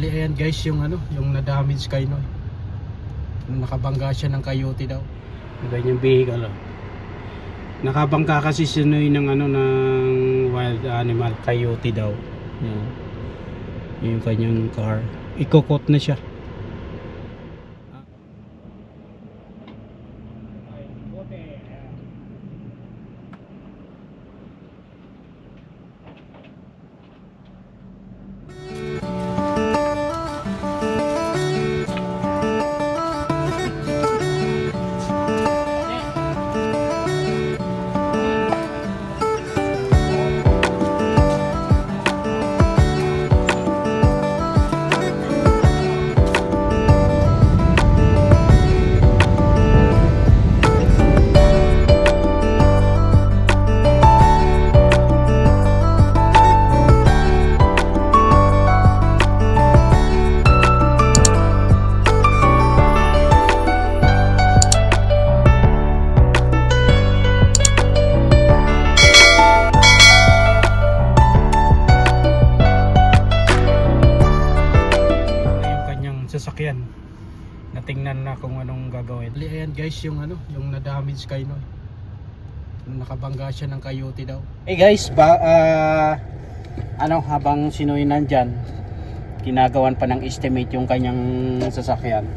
Bali ayan guys yung yung na-damage kay Noy. Nakabangga siya ng coyote daw. Ganyan vehicle Nakabangga kasi si Noy ng ng wild animal, coyote daw. Yan. Yung kanyang car. Ikokot na siya. Sasakyan. Natingnan na kung anong gagawin. Ayan guys yung yung na-damage kay Noy. Nakabangga siya ng coyote daw. Hey guys, habang si Noy nandyan, ginagawan pa ng estimate yung kanyang sasakyan.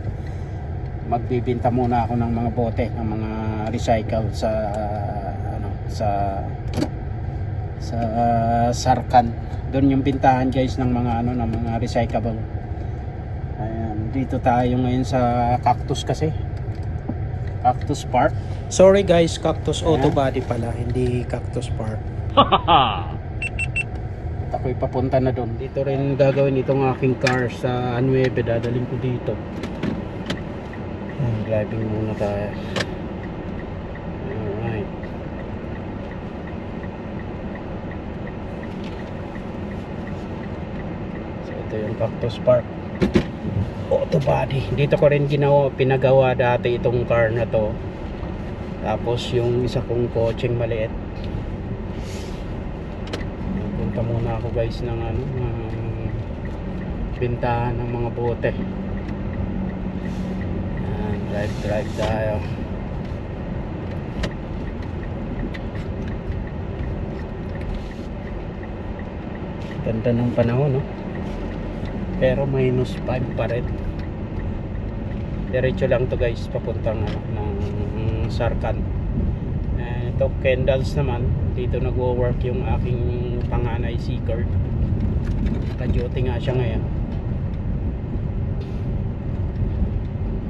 Magbibenta muna ako ng mga bote, ng mga recycle sa Sarkan. Doon yung bintahan guys ng mga ng mga recyclable. Ayan, dito tayo ngayon sa Cactus kasi. Cactus Park. Sorry guys, Cactus Auto Body pala, hindi Cactus Park. At ako'y papunta na doon. Dito rin gagawin itong aking car sa Anuebe. Dadaling ko dito. Ayan, driving muna tayo. Alright. So ito yung Cactus Park Auto Body. Dito ko rin pinagawa dati itong car na to. Tapos yung isa kong kotseng maliit. Punta muna ako guys ng bintahan ng mga bote. Drive tayo. Ganda ng panahon, no? Pero minus 5 pa rin. Diretso lang to guys, papuntang ng Sarkan. Ito Kendalls naman. Dito nagwo-work yung aking panganay seeker. Ka-duty nga siya ngayon.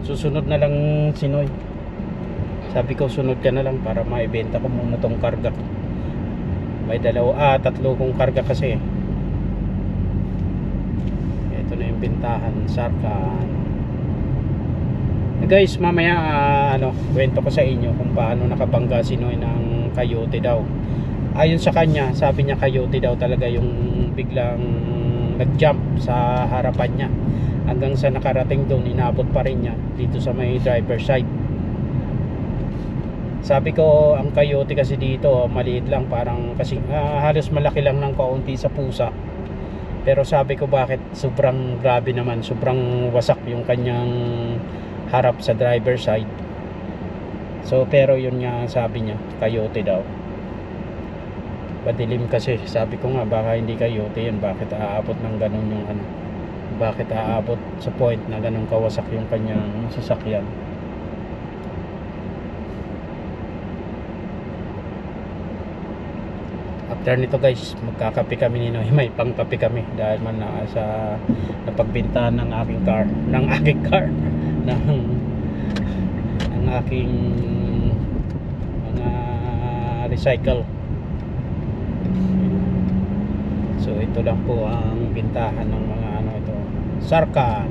Susunod na lang si Noy. Sabi ko sunod ka na lang para maibenta ko muna tong karga. May tatlo kong karga kasi. Ito na yung bintahan, Sarkan. Guys, mamaya kwento ko sa inyo kung paano nakabangga si Noy ng coyote daw. Ayon sa kanya, sabi niya coyote daw talaga yung biglang nag-jump sa harapan niya. Hanggang sa nakarating doon, inabot pa rin niya dito sa may driver side. Sabi ko, ang coyote kasi dito maliit lang, parang kasi halos malaki lang ng kaunti sa pusa. Pero sabi ko, bakit sobrang grabe naman, sobrang wasak yung kanyang harap sa driver side. So pero yun nga sabi niya, coyote daw. Madilim kasi, sabi ko nga baka hindi coyote yun, bakit aabot ng ganun yung bakit aabot sa point na ganun kawasak yung kanyang sasakyan. After nito guys, magkakape kami ni Noy. May pangkape kami dahil man na sa napagbintahan ng aking car, ng aking mga recycle. So ito lang po ang bintahan ng mga ito, Sarkan.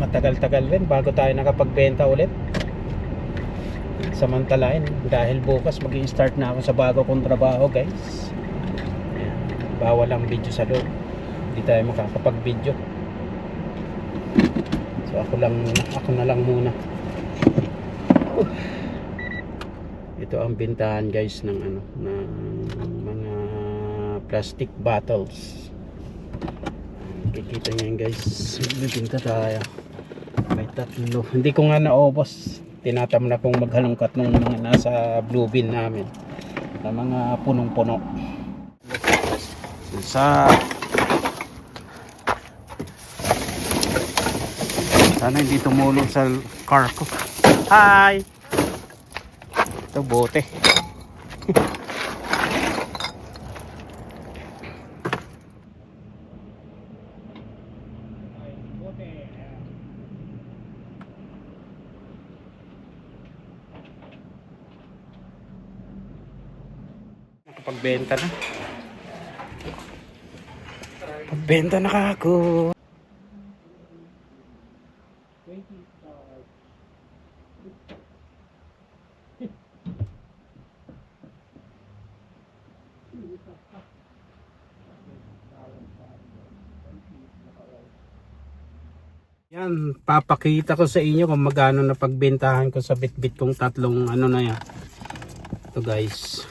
Matagal-tagal rin bago tayo nakapagbenta ulit. Samantalain dahil bukas mag-i-start na ako sa bago kong trabaho guys. Ayan. Bawal ang video sa loob, hindi tayo makakapag-video. So ako na lang muna. Ito ang bintahan guys ng ng mga plastic bottles. Kikita nyo yan guys, bibinta tayo. May tatlo, hindi ko nga naubos. Tinatamna kong maghalongkat ng mga nasa blue bin namin na mga punong-puno. Sana hindi tumulong sa car ko. Hi! Ito bote. Pagbenta na. Pagbenta na kako. Yan, papakita ko sa inyo kung magkano na pagbentahan ko sa bitbit kong tatlong ano na yan. Ito guys.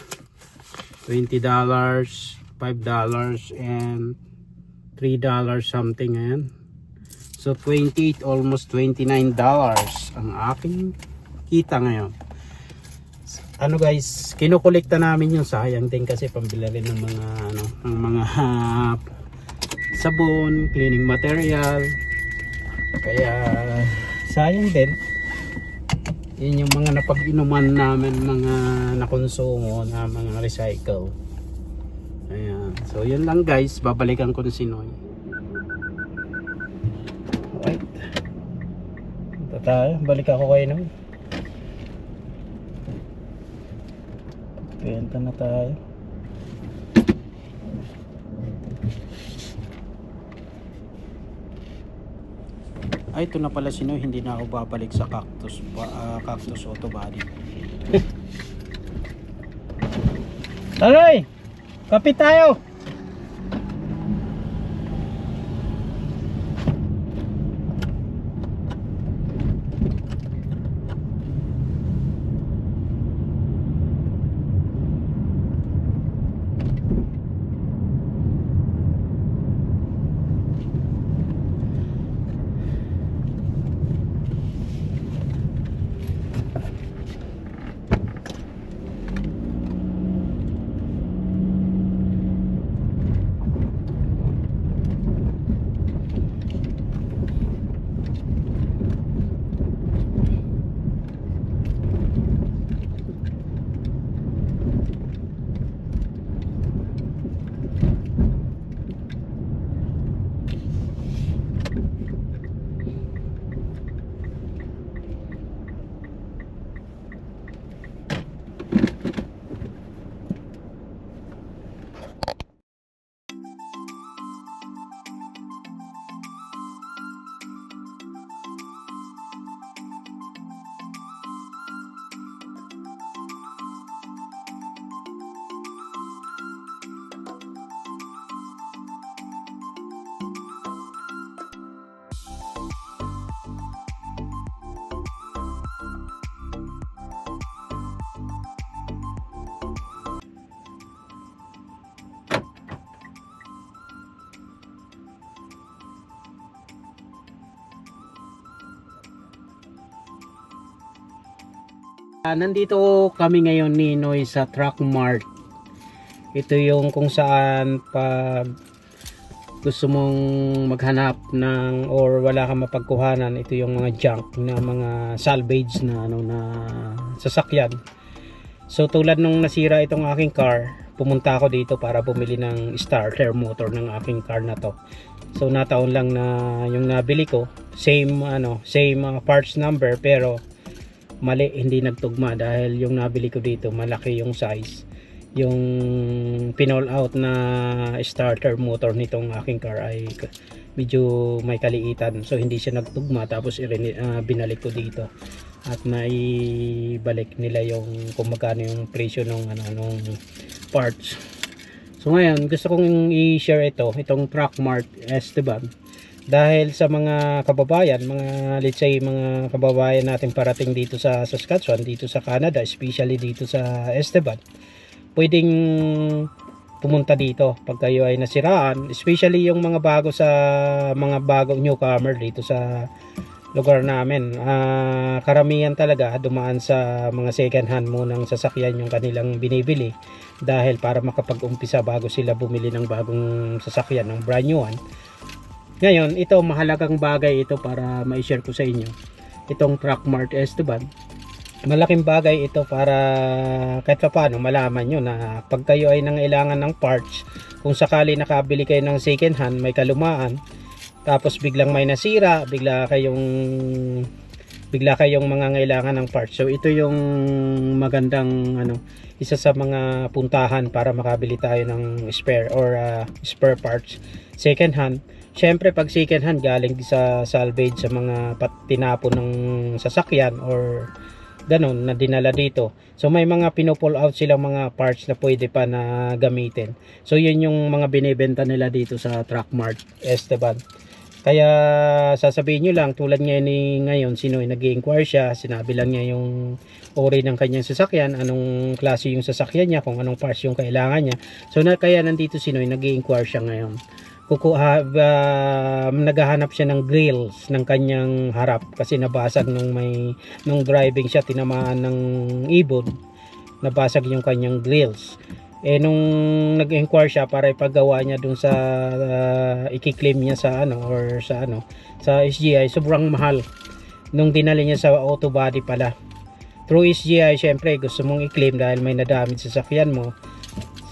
$20, $5 and $3 something ayan. So 28, almost $29 ang aking kita ngayon. Ano guys, kinukolekta namin yung sayang din kasi pambili rin ng mga ano, ng mga sabon, cleaning material. Kaya sayang din. Yun yung mga napag-inuman namin, mga nakonsumo na mga recycle. Ayan. So yun lang guys, babalikan ko na si Noy. Alright. Punta tayo, balik ako kay Noy. Benta na tayo. Ay, ito na pala si Noy, hindi na ako babalik sa Cactus Auto Body. Taray! Kapit tayo! Nandito kami ngayon ni Noy sa Truck Mart. Ito yung kung saan pag gusto mong maghanap ng or wala kang mapagkuhanan, ito yung mga junk na mga salvage na ano na sasakyan. So tulad nung nasira itong aking car, pumunta ako dito para bumili ng starter motor ng aking car na to. So nataon lang na yung nabili ko, same parts number pero mali, hindi nagtugma dahil yung nabili ko dito malaki yung size. Yung pinol out na starter motor nitong aking car ay medyo may kaliitan, so hindi siya nagtugma. Tapos binalik ko dito at naibalik nila yung kung magkano yung presyo ng nung parts. So ngayon gusto kong i-share itong Truck Mart Esteban dahil sa mga kababayan, let's say mga kababayan natin parating dito sa Saskatchewan, dito sa Canada, especially dito sa Esteban, pwedeng pumunta dito pag kayo ay nasiraan, especially yung mga bago sa mga bagong newcomer dito sa lugar namin. Karamihan talaga dumaan sa mga second hand munang sasakyan yung kanilang binibili dahil para makapag-umpisa bago sila bumili ng bagong sasakyan, ng brand new one. Ngayon, ito mahalagang bagay ito para ma-share ko sa inyo. Itong Truckmart Esteban, malaking bagay ito para kahit pa paano malaman nyo na pag kayo ay nangailangan ng parts, kung sakali nakabili kayo ng second hand, may kalumaan, tapos biglang may nasira, bigla kayong mangangailangan ng parts. So ito yung magandang isa sa mga puntahan para makabili tayo ng spare or spare parts second hand. Syempre pag second hand galing sa salvage, sa mga tinapon ng sasakyan or ganon na dinala dito. So may mga pino-pull out silang mga parts na pwede pa na gamitin. So yun yung mga binibenta nila dito sa Truckmart Esteban. Kaya sasabihin nyo lang, tulad ngayon Sinoy, nag-i-inquire siya, sinabi lang niya yung ori ng kanyang sasakyan, anong klase yung sasakyan niya, kung anong parts yung kailangan niya. So kaya nandito Sinoy, nag-i-inquire siya ngayon. Naghahanap siya ng grills ng kanyang harap kasi nabasag nung driving siya, tinamaan ng ibon, nabasag yung kanyang grills. Nung nag-inquire siya para ipagawa niya dun sa i-claim niya sa sa SGI, sobrang mahal nung dinali niya sa auto body pala. Through SGI, syempre gusto mong i-claim dahil may nadamage sa sasakyan mo.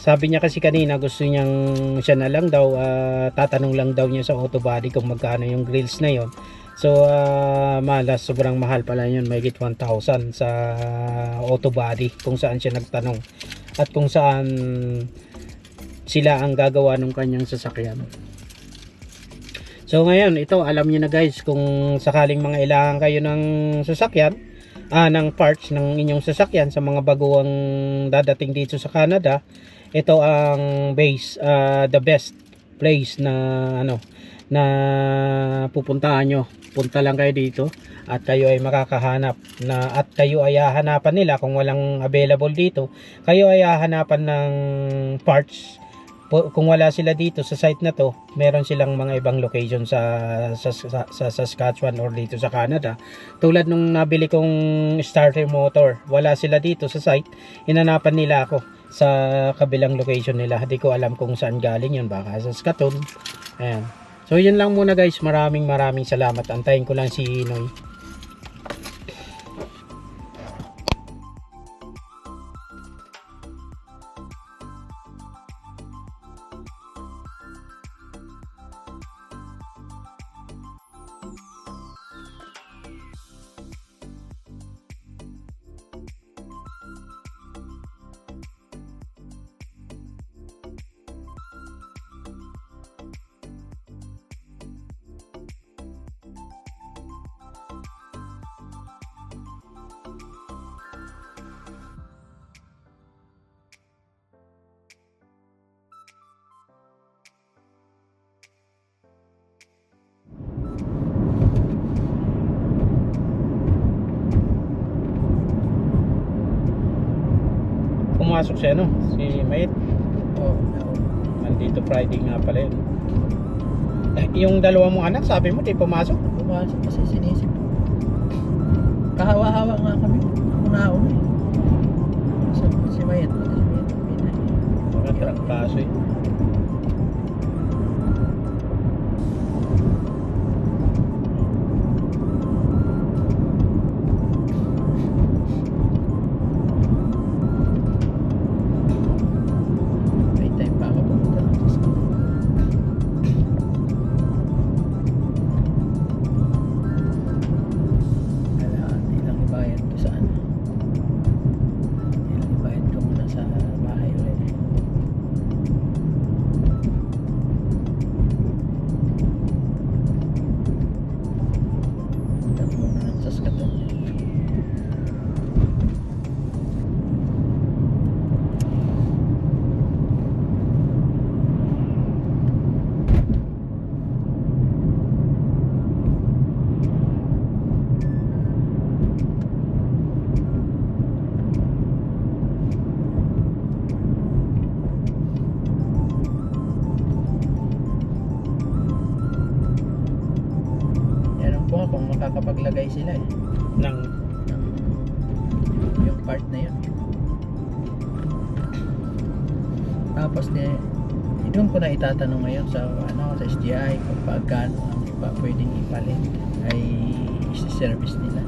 Sabi niya kasi kanina gusto niyang siya na lang daw, tatanong lang daw niya sa auto body kung magkano yung grills na yon. So malas, sobrang mahal pala yun, may 1,000 sa auto body kung saan siya nagtanong at kung saan sila ang gagawa ng kanyang sasakyan. So ngayon, ito alam niyo na guys, kung sakaling mga ilangan kayo ng sasakyan, ng parts ng inyong sasakyan sa mga baguang dadating dito sa Canada, ito ang the best place na pupuntahan nyo. Punta lang kayo dito at kayo ay makakahanap at kayo ay hahanapan nila kung walang available dito. Kayo ay hahanapan ng parts. Kung wala sila dito sa site na to, meron silang mga ibang location sa Saskatchewan or dito sa Canada. Tulad nung nabili kong starter motor, wala sila dito sa site, hinanapan nila ako sa kabilang location nila. Hindi ko alam kung saan galing yun, baka sa Saskatoon. Ayan. So yun lang muna guys, maraming salamat. Antayin ko lang si Noy. Pumasok siya si Mate. Nandito Friday nga pala yun. Yung dalawa mong anak, sabi mo di pumasok? Pumasok kasi sinisip. Kahawa-hawa nga kami. Ako na ako si Mayet. Mga truck kaso eh. makakapaglagay sila eh. ng Ng, yung part na yun. Tapos doon ko na itatanong ngayon sa sa SGI kung pagkano ang pwedeng ipalit ay isi-service nila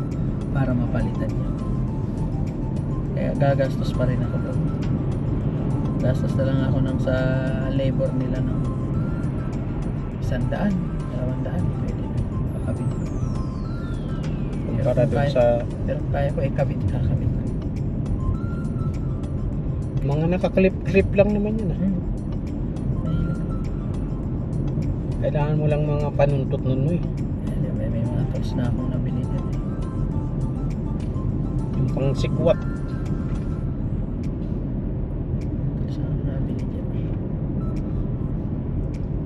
para mapalitan yun. Kaya gagastos pa rin ako doon. Gastos na lang ako ng sa labor nila ng 100, 200 pwede na kakabit ko. para doon sa Pero kaya ko ikabit, kakabit ko. mga nakaklip-clip lang naman yun ah. Kailangan mo lang mga panuntot nun mo eh. May mga tools na akong nabili dyan eh. Yung pang sikwat. Tools na akong nabili dyan eh.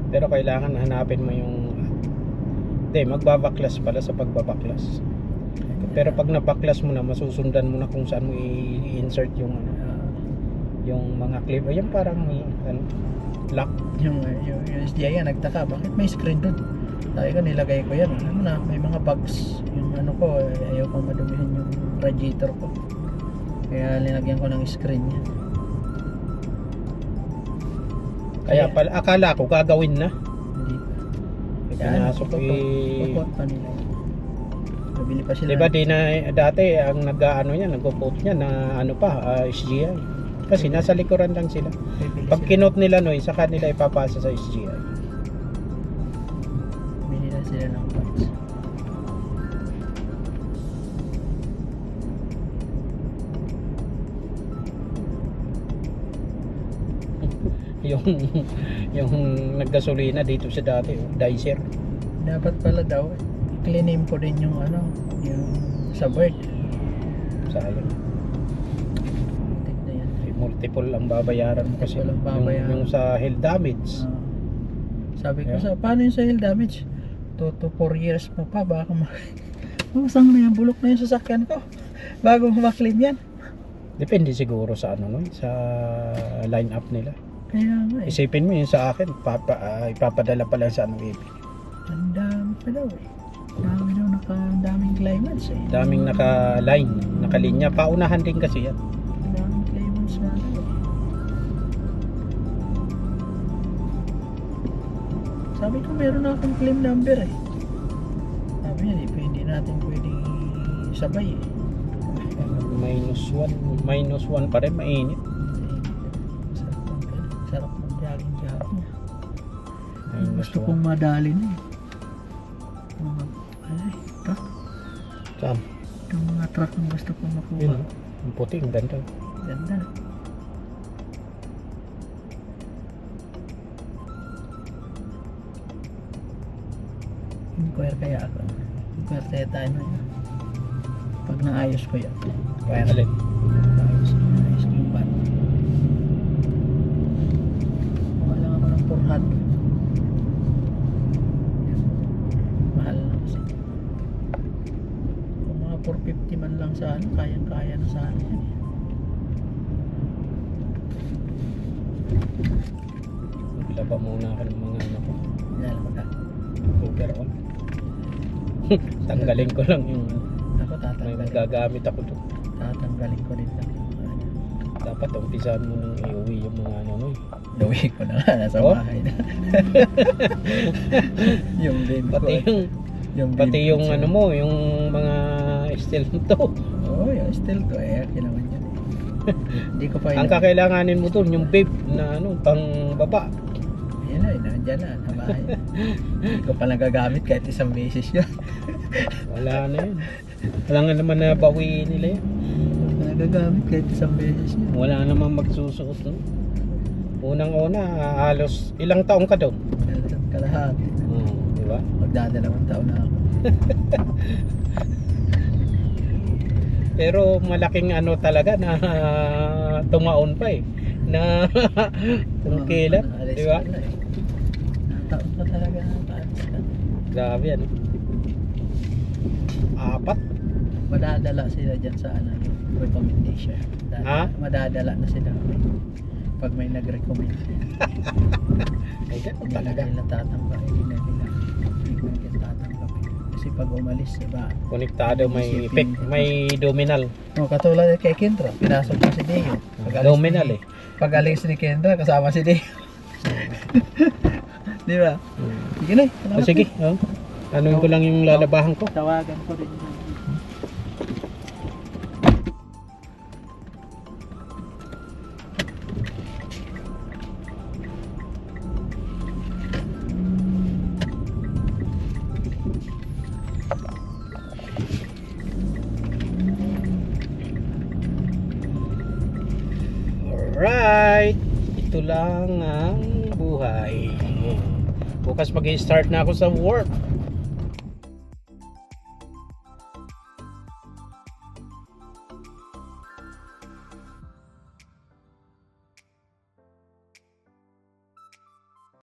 Pero kailangan hanapin mo yung hindi, magbabaklas pala sa pagbabaklas. Pero pag nabaklas mo na, masusundan mo na kung saan mo i-insert yung yung mga clip. Ayun parang ano, lock. Yung SDI yan, nagtaka, bakit may screen doon? Sabi ko, nilagay ko yan. Ano na, may mga bugs. Yung ano ko, ayaw kong madumihan yung radiator ko. Kaya linagyan ko ng screen yan. Kaya pala, akala ko gagawin na. Hindi pa. Pinasok Pupot pa nila. Nabili pa sila. diba di na dati ang nag-ano yan, nagpo-post niya na ano pa, SGI. Kasi nasa likuran lang sila. Bibili Pag sila. kinot nila no, sa kanila ipapasa sa SGI. Bili na sila ng parts. Yung yung naggasolina dito sa dati, Dicer. Dapat pala daw, i-claim ko din yung ano, yung sa bird. Sayang. Tignan yan. Multiple ang babayaran mo kasi Multiple ang babayaran. yung sa hail damage. Sabi ko, Yeah. paano yung sa hail damage? 2 to 4 years mo pa, baka masang na yan, bulok na yung sasakyan ko bago ma-claim yan. Depende siguro sa ano no, sa line up nila. Kaya nga eh, Isipin mo yun sa akin, ipapadala pa lang sa ano ang dami pa daw eh. Dami daw ang daming claimants eh. daming naka-line, nakalinya. Paunahan din kasi yan. Ang daming claimants nga daw eh. Sabi ko meron na akong claim number eh. Sabi niya, hindi natin pwedeng sabay eh. Minus 1 pa rin, mainit. Sarap mag-jogging jogging. Minus Gusto 1. kong madali na eh. Ay, truck. Saan? Itong mga truck ang gusto kong makuha. Yun, yung puti, ang ganda. Ganda. Inquire kaya ako. Inquire kaya tayo na yun. Pag naayos ko yan. Kaya alin. Naayos ko yung van. Kuha lang ako ng 400. Mahal na kasi. Kung mga 450 man lang sa ano, kayang-kaya na sana yan eh. Maglaba muna ako ng mga ano ko. Yan mo na. Overall. Tanggalin ko lang yung Ako may tatanggalin. magagamit ako doon. Tatanggalin ko din lang yung ano. Dapat umpisahan mo nang iuwi yung mga ano mo eh. Gawin ko na nga, nasa Oh? bahay na. Yung bin ko. Pati yung bin ko yung sa- ano mo, yung mga steel to. Oo, yung still to eh. Kailangan yan eh. Hindi ko pa Ang kakailanganin mo doon yung babe na ano, pang baba. Yan na, nandiyan na, sa bahay. Hindi ko pa nagagamit kahit isang beses yun. Wala na yun. Wala nga naman na bawiin nila yan. Hindi ko nagagamit kahit isang beses yun. Wala naman magsusuot no. Unang-una, halos ilang taong ka doon? Kalahati. Di ba? Magdadalawang taon na ako. Pero malaking ano talaga na tumaon pa eh. Na kung kailan, Alis di ba? ko na eh. Taon pa talaga nakaalis ka. Grabe ano. 4? Madadala sila dyan sa ano, yung recommendation. Ha? Madadala na sila pag may nag-recommend. Ay, ganun Hindi talaga. na nila tatanggapin. Hindi na nila tatanggapin. Kasi kasi pag umalis, diba? Konektado, may Isipin. effect, may dominal. Oh, katulad kay Kendra, pinasok na si Deo. Dominal eh. Pag alis ni Kendra, kasama si Deo. Di ba? Sige na. Sige, oh. Anuin ko lang yung lalabahan ko. Tawagan ko rin. Alright, ito lang ang buhay. Bukas mag-start na ako sa work.